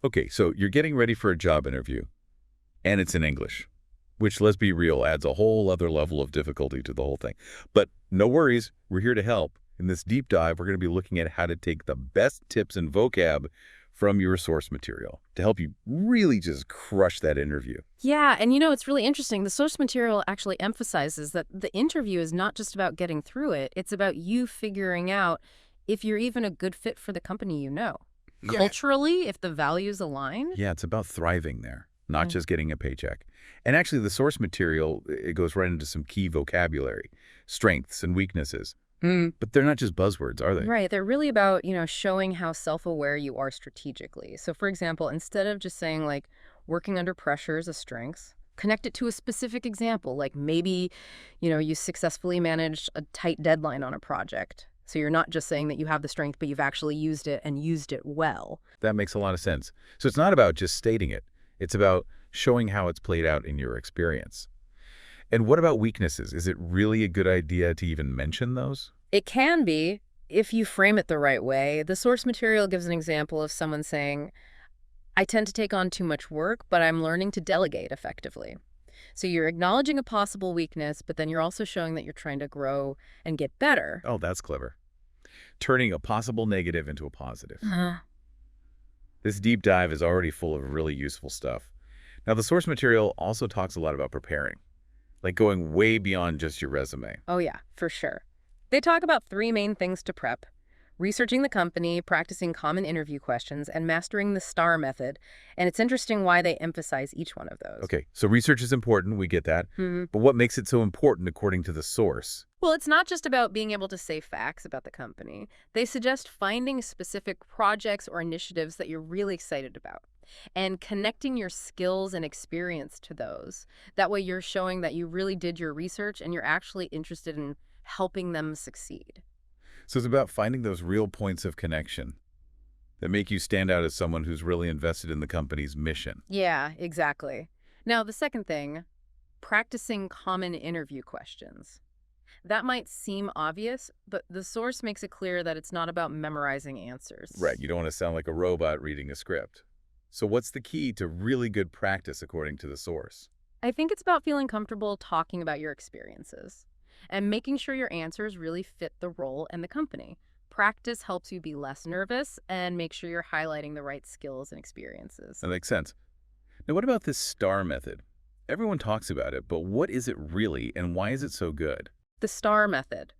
Okay, so you're getting ready for a job interview, and it's in English, which, let's be real, adds a whole other level of difficulty to the whole thing. But no worries, we're here to help. In this deep dive, we're going to be looking at how to take the best tips and vocab from your source material to help you really just crush that interview. Yeah, and it's really interesting. The source material actually emphasizes that the interview is not just about getting through it. It's about you figuring out if you're even a good fit for the company you know. Yeah. Culturally, if the values align. Yeah, it's about thriving there, not just getting a paycheck. And actually, the source material, it goes right into some key vocabulary, strengths and weaknesses. But they're not just buzzwords, are they? Right. They're really about, showing how self-aware you are strategically. So, for example, instead of just saying, like, working under pressure is a strength, connect it to a specific example. Like maybe, you successfully managed a tight deadline on a project. So you're not just saying that you have the strength, but you've actually used it and used it well. That makes a lot of sense. So it's not about just stating it. It's about showing how it's played out in your experience. And what about weaknesses? Is it really a good idea to even mention those? It can be if you frame it the right way. The source material gives an example of someone saying, I tend to take on too much work, but I'm learning to delegate effectively. So you're acknowledging a possible weakness, but then you're also showing that you're trying to grow and get better. Oh, that's clever. Turning a possible negative into a positive. This deep dive is already full of really useful stuff. Now, the source material also talks a lot about preparing, like going way beyond just your resume. Oh, yeah, for sure. They talk about 3 main things to prep: researching the company, practicing common interview questions, and mastering the STAR method. And it's interesting why they emphasize each one of those. Okay, so research is important, we get that. But what makes it so important according to the source? Well, it's not just about being able to say facts about the company. They suggest finding specific projects or initiatives that you're really excited about and connecting your skills and experience to those. That way you're showing that you really did your research and you're actually interested in helping them succeed. So it's about finding those real points of connection that make you stand out as someone who's really invested in the company's mission. Yeah, exactly. Now, the second thing, practicing common interview questions. That might seem obvious, but the source makes it clear that it's not about memorizing answers. Right, you don't want to sound like a robot reading a script. So what's the key to really good practice according to the source? I think it's about feeling comfortable talking about your experiences and making sure your answers really fit the role and the company. Practice helps you be less nervous and make sure you're highlighting the right skills and experiences. That makes sense. Now, what about this STAR method? Everyone talks about it, but what is it really and why is it so good? The STAR method.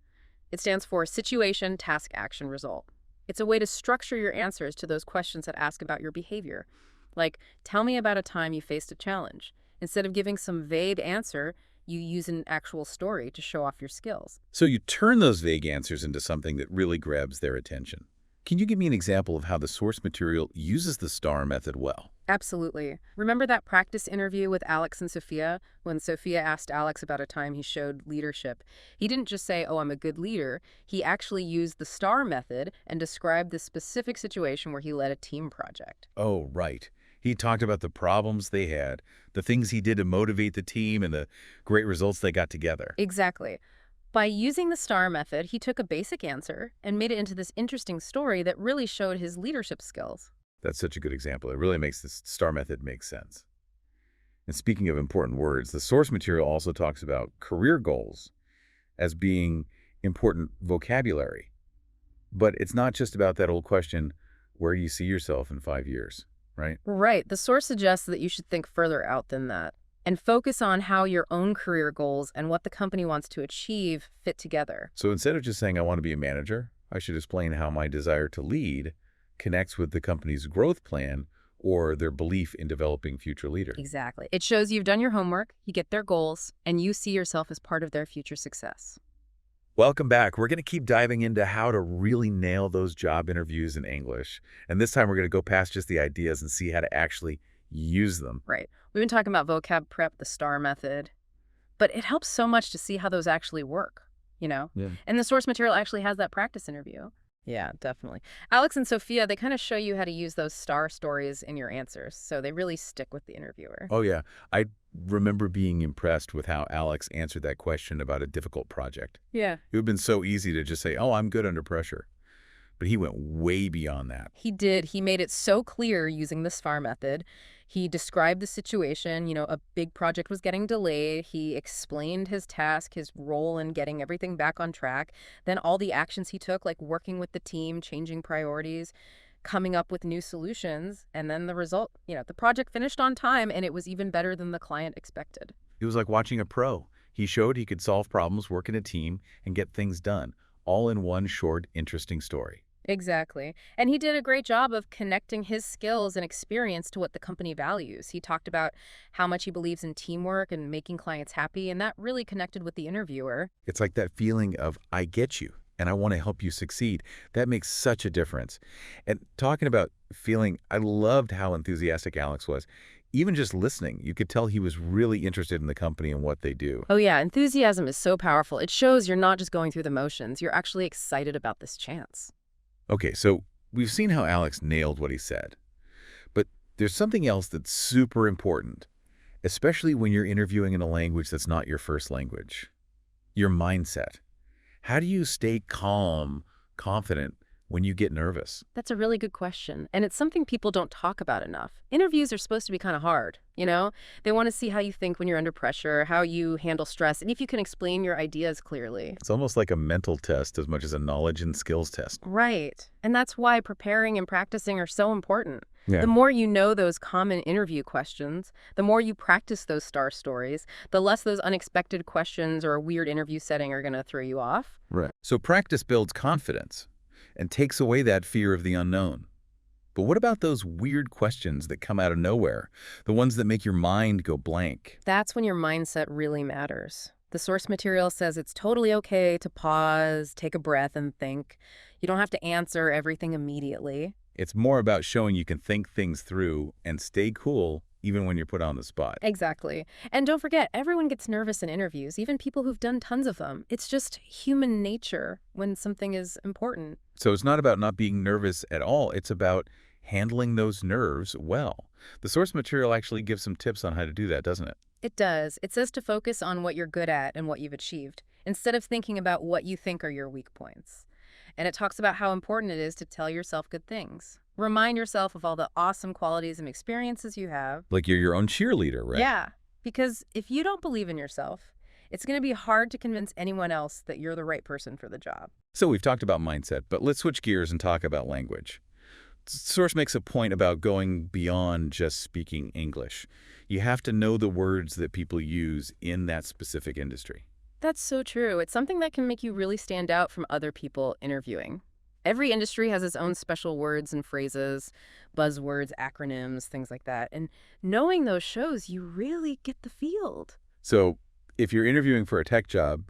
It stands for Situation, Task, Action, Result. It's a way to structure your answers to those questions that ask about your behavior. Like, tell me about a time you faced a challenge. Instead of giving some vague answer, you use an actual story to show off your skills. So you turn those vague answers into something that really grabs their attention. Can you give me an example of how the source material uses the STAR method well? Absolutely. Remember that practice interview with Alex and Sophia? When Sophia asked Alex about a time he showed leadership, he didn't just say, oh, I'm a good leader. He actually used the STAR method and described the specific situation where he led a team project. Oh, right. He talked about the problems they had, the things he did to motivate the team, and the great results they got together. Exactly. By using the STAR method, he took a basic answer and made it into this interesting story that really showed his leadership skills. That's such a good example. It really makes this STAR method make sense. And speaking of important words, the source material also talks about career goals as being important vocabulary. But it's not just about that old question, where do you see yourself in 5 years, right? Right. The source suggests that you should think further out than that and focus on how your own career goals and what the company wants to achieve fit together. So instead of just saying I want to be a manager, I should explain how my desire to lead connects with the company's growth plan or their belief in developing future leaders. Exactly. It shows you've done your homework, you get their goals, and you see yourself as part of their future success. Welcome back. We're going to keep diving into how to really nail those job interviews in English. And this time we're going to go past just the ideas and see how to actually use them. Right. We've been talking about vocab prep, the STAR method, but it helps so much to see how those actually work, Yeah. And the source material actually has that practice interview. Yeah, definitely. Alex and Sophia, they kind of show you how to use those STAR stories in your answers, so they really stick with the interviewer. Oh, yeah. I remember being impressed with how Alex answered that question about a difficult project. Yeah. It would have been so easy to just say, oh, I'm good under pressure. But he went way beyond that. He did. He made it so clear using the STAR method. He described the situation, a big project was getting delayed. He explained his task, his role in getting everything back on track. Then all the actions he took, like working with the team, changing priorities, coming up with new solutions. And then the result, the project finished on time, and it was even better than the client expected. It was like watching a pro. He showed he could solve problems, work in a team, and get things done, all in one short, interesting story. Exactly. And he did a great job of connecting his skills and experience to what the company values. He talked about how much he believes in teamwork and making clients happy, and that really connected with the interviewer. It's like that feeling of, I get you, and I want to help you succeed. That makes such a difference. And talking about feeling, I loved how enthusiastic Alex was. Even just listening, you could tell he was really interested in the company and what they do. Oh yeah, enthusiasm is so powerful. It shows you're not just going through the motions. You're actually excited about this chance. Okay, so we've seen how Alex nailed what he said. But there's something else that's super important, especially when you're interviewing in a language that's not your first language. Your mindset. How do you stay calm, confident when you get nervous? That's a really good question, and it's something people don't talk about enough. Interviews are supposed to be kind of hard, They want to see how you think when you're under pressure, how you handle stress, and if you can explain your ideas clearly. It's almost like a mental test as much as a knowledge and skills test. Right, and that's why preparing and practicing are so important. Yeah. The more you know those common interview questions, the more you practice those STAR stories, the less those unexpected questions or a weird interview setting are going to throw you off. Right. So practice builds confidence and takes away that fear of the unknown. But what about those weird questions that come out of nowhere, the ones that make your mind go blank? That's when your mindset really matters. The source material says it's totally okay to pause, take a breath, and think. You don't have to answer everything immediately. It's more about showing you can think things through and stay cool even when you're put on the spot. Exactly. And don't forget, everyone gets nervous in interviews, even people who've done tons of them. It's just human nature when something is important. So it's not about not being nervous at all. It's about handling those nerves well. The source material actually gives some tips on how to do that, doesn't it? It does. It says to focus on what you're good at and what you've achieved, instead of thinking about what you think are your weak points. And it talks about how important it is to tell yourself good things. Remind yourself of all the awesome qualities and experiences you have. Like you're your own cheerleader, right? Yeah, because if you don't believe in yourself, it's going to be hard to convince anyone else that you're the right person for the job. So we've talked about mindset, but let's switch gears and talk about language. Source makes a point about going beyond just speaking English. You have to know the words that people use in that specific industry. That's so true. It's something that can make you really stand out from other people interviewing. Every industry has its own special words and phrases, buzzwords, acronyms, things like that. And knowing those shows you really get the field. So if you're interviewing for a tech job,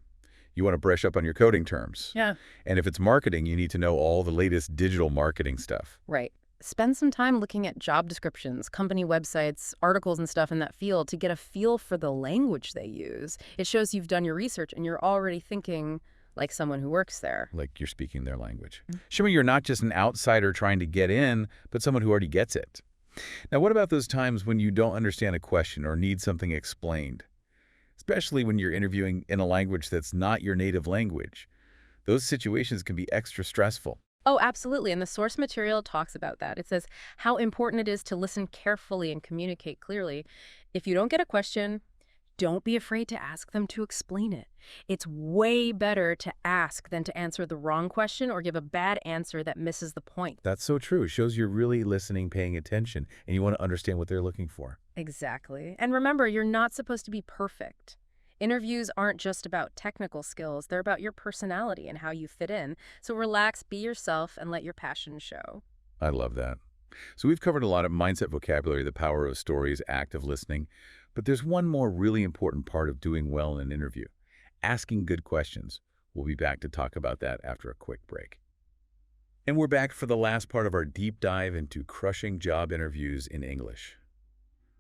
you want to brush up on your coding terms. Yeah. And if it's marketing, you need to know all the latest digital marketing stuff. Right. Spend some time looking at job descriptions, company websites, articles and stuff in that field to get a feel for the language they use. It shows you've done your research and you're already thinking like someone who works there. Like you're speaking their language. Showing you're not just an outsider trying to get in, but someone who already gets it. Now, what about those times when you don't understand a question or need something explained? Especially when you're interviewing in a language that's not your native language. Those situations can be extra stressful. Oh, absolutely. And the source material talks about that. It says how important it is to listen carefully and communicate clearly. If you don't get a question, don't be afraid to ask them to explain it. It's way better to ask than to answer the wrong question or give a bad answer that misses the point. That's so true. It shows you're really listening, paying attention, and you want to understand what they're looking for. Exactly. And remember, you're not supposed to be perfect. Interviews aren't just about technical skills. They're about your personality and how you fit in. So relax, be yourself, and let your passion show. I love that. So we've covered a lot of mindset vocabulary, the power of stories, active listening. But there's one more really important part of doing well in an interview: asking good questions. We'll be back to talk about that after a quick break. And we're back for the last part of our deep dive into crushing job interviews in English.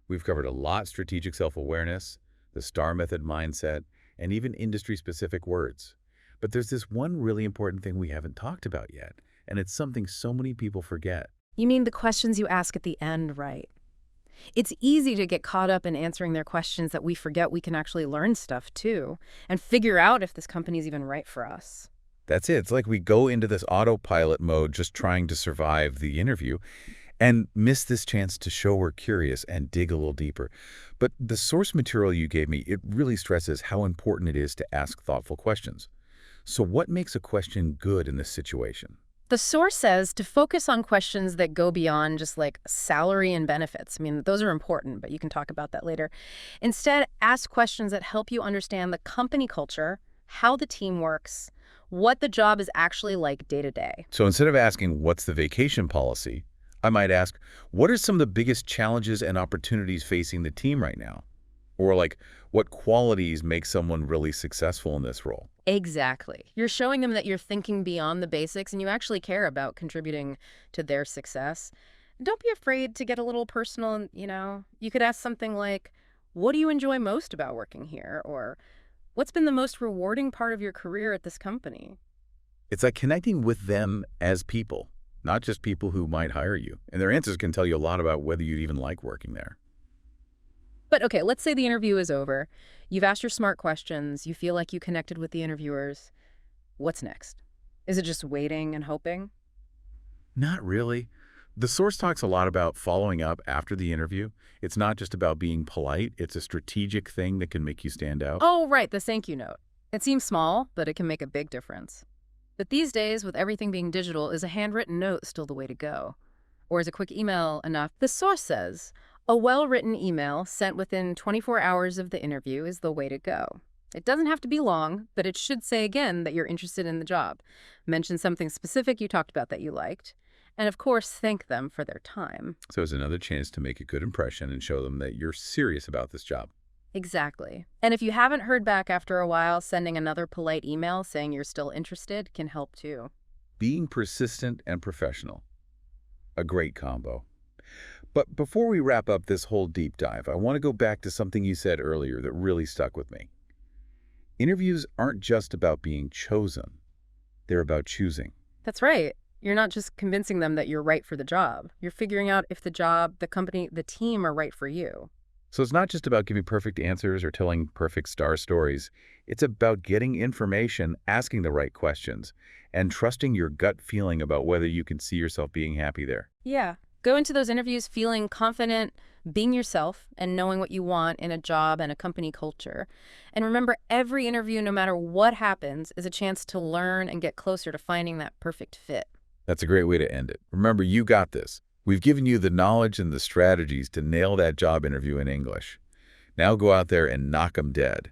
We've covered a lot: strategic self-awareness, the STAR method mindset, and even industry-specific words. But there's this one really important thing we haven't talked about yet, and it's something so many people forget. You mean the questions you ask at the end, right? It's easy to get caught up in answering their questions that we forget we can actually learn stuff too and figure out if this company is even right for us. That's it. It's like we go into this autopilot mode just trying to survive the interview and miss this chance to show we're curious and dig a little deeper. But the source material you gave me, it really stresses how important it is to ask thoughtful questions. So what makes a question good in this situation? The source says to focus on questions that go beyond just like salary and benefits. I mean, those are important, but you can talk about that later. Instead, ask questions that help you understand the company culture, how the team works, what the job is actually like day to day. So instead of asking, what's the vacation policy, I might ask, what are some of the biggest challenges and opportunities facing the team right now? Or like, what qualities make someone really successful in this role? Exactly. You're showing them that you're thinking beyond the basics and you actually care about contributing to their success. Don't be afraid to get a little personal, You could ask something like, what do you enjoy most about working here? Or what's been the most rewarding part of your career at this company? It's like connecting with them as people, not just people who might hire you. And their answers can tell you a lot about whether you'd even like working there. But okay, let's say the interview is over. You've asked your smart questions. You feel like you connected with the interviewers. What's next? Is it just waiting and hoping? Not really. The source talks a lot about following up after the interview. It's not just about being polite. It's a strategic thing that can make you stand out. Oh, right, the thank you note. It seems small, but it can make a big difference. But these days, with everything being digital, is a handwritten note still the way to go? Or is a quick email enough? The source says, a well-written email sent within 24 hours of the interview is the way to go. It doesn't have to be long, but it should say again that you're interested in the job. Mention something specific you talked about that you liked. And of course, thank them for their time. So it's another chance to make a good impression and show them that you're serious about this job. Exactly. And if you haven't heard back after a while, sending another polite email saying you're still interested can help too. Being persistent and professional. A great combo. But before we wrap up this whole deep dive, I want to go back to something you said earlier that really stuck with me. Interviews aren't just about being chosen. They're about choosing. That's right. You're not just convincing them that you're right for the job. You're figuring out if the job, the company, the team are right for you. So it's not just about giving perfect answers or telling perfect star stories. It's about getting information, asking the right questions, and trusting your gut feeling about whether you can see yourself being happy there. Yeah. Go into those interviews feeling confident, being yourself, and knowing what you want in a job and a company culture. And remember, every interview, no matter what happens, is a chance to learn and get closer to finding that perfect fit. That's a great way to end it. Remember, you got this. We've given you the knowledge and the strategies to nail that job interview in English. Now go out there and knock 'em dead.